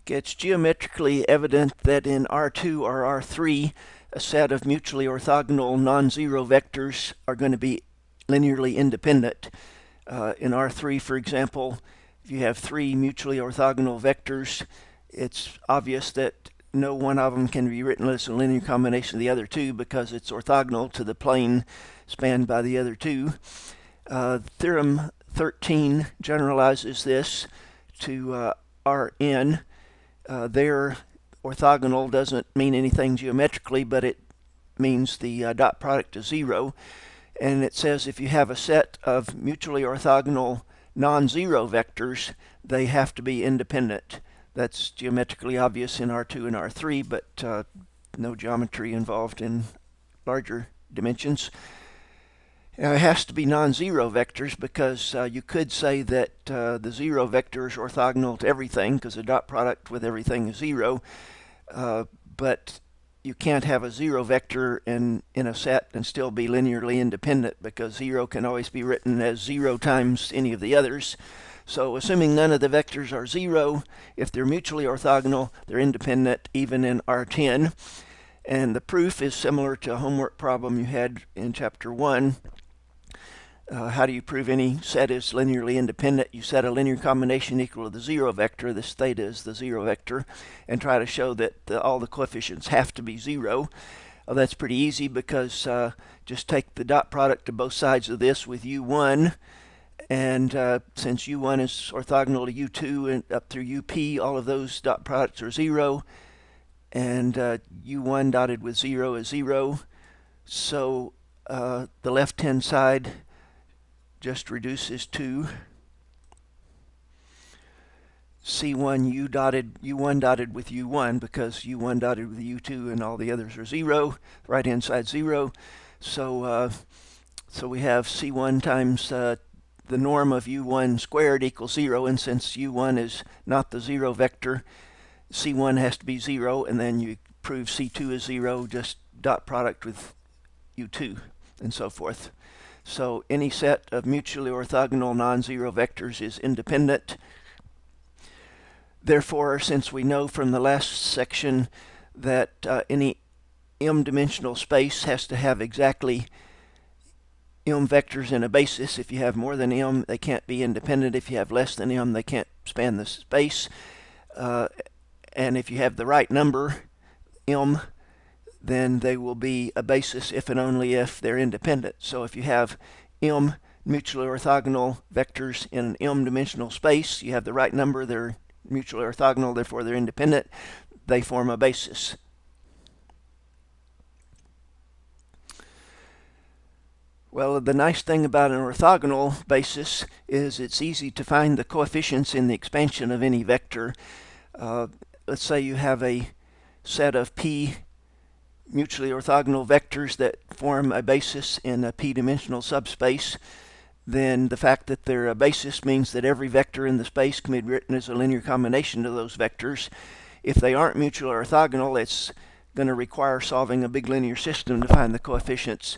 It's geometrically evident that in R2 or R3, a set of mutually orthogonal non-zero vectors are going to be linearly independent. In R3, for example, if you have three mutually orthogonal vectors, it's obvious that no one of them can be written as a linear combination of the other two because it's orthogonal to the plane spanned by the other two. Theorem 13 generalizes this to Rn. There, orthogonal doesn't mean anything geometrically, but it means the dot product is zero. And it says if you have a set of mutually orthogonal non-zero vectors, they have to be independent. That's geometrically obvious in R2 and R3, but no geometry involved in larger dimensions. Now, it has to be non-zero vectors because you could say that the zero vector is orthogonal to everything because the dot product with everything is zero, but you can't have a zero vector in a set and still be linearly independent because zero can always be written as zero times any of the others. So assuming none of the vectors are zero, if they're mutually orthogonal, they're independent even in R10. And the proof is similar to a homework problem you had in Chapter 1. How do you prove any set is linearly independent? You set a linear combination equal to the zero vector, this theta is the zero vector, and try to show that all the coefficients have to be zero. That's pretty easy because just take the dot product to both sides of this with u1, and since u1 is orthogonal to u2 and up through up, all of those dot products are zero, and u1 dotted with zero is zero. So the left-hand side just reduces to C1 U1 dotted with U1 because U1 dotted with U2 and all the others are zero. Right hand side zero. So we have C1 times the norm of U1 squared equals zero, and since U1 is not the zero vector, C1 has to be zero, and then you prove C2 is zero, just dot product with U2 and so forth. So any set of mutually orthogonal non-zero vectors is independent. Therefore, since we know from the last section that any m-dimensional space has to have exactly m vectors in a basis. If you have more than m, they can't be independent. If you have less than m, they can't span the space. And if you have the right number, m, then they will be a basis if and only if they're independent. So if you have m mutually orthogonal vectors in an m-dimensional space, you have the right number, they're mutually orthogonal, therefore they're independent, they form a basis. Well, the nice thing about an orthogonal basis is it's easy to find the coefficients in the expansion of any vector. Let's say you have a set of p mutually orthogonal vectors that form a basis in a p-dimensional subspace. Then the fact that they're a basis means that every vector in the space can be written as a linear combination of those vectors. If they aren't mutually orthogonal, it's going to require solving a big linear system to find the coefficients.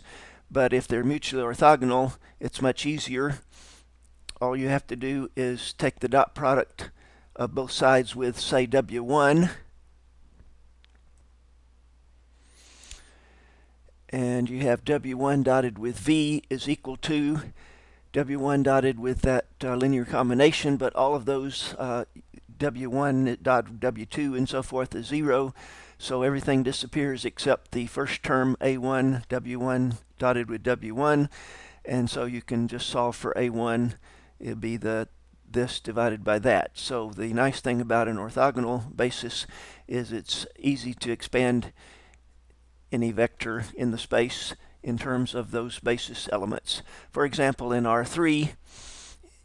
But if they're mutually orthogonal, it's much easier. All you have to do is take the dot product of both sides with, say, W1, and you have W1 dotted with V is equal to W1 dotted with that linear combination, but all of those W1 dotted W2 and so forth is zero, so everything disappears except the first term A1, W1 dotted with W1, and so you can just solve for A1. It'll be this divided by that. So the nice thing about an orthogonal basis is it's easy to expand any vector in the space in terms of those basis elements. For example, in R3,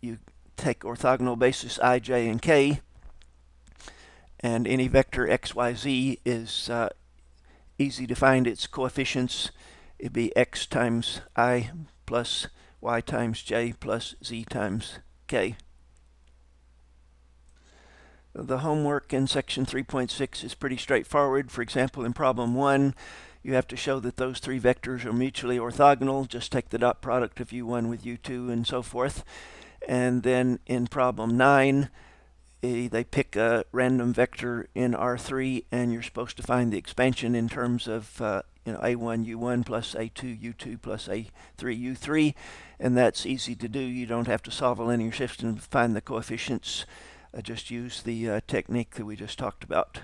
you take orthogonal basis I, j, and k, and any vector x, y, z is easy to find its coefficients. It'd be x times I plus y times j plus z times k. The homework in section 3.6 is pretty straightforward. For example, in problem 1, you have to show that those three vectors are mutually orthogonal. Just take the dot product of u1 with u2 and so forth. And then in problem 9, they pick a random vector in R3, and you're supposed to find the expansion in terms of A1 U1 plus A2 U2 plus A3 U3, and that's easy to do. You don't have to solve a linear system to find the coefficients. Just use the technique that we just talked about.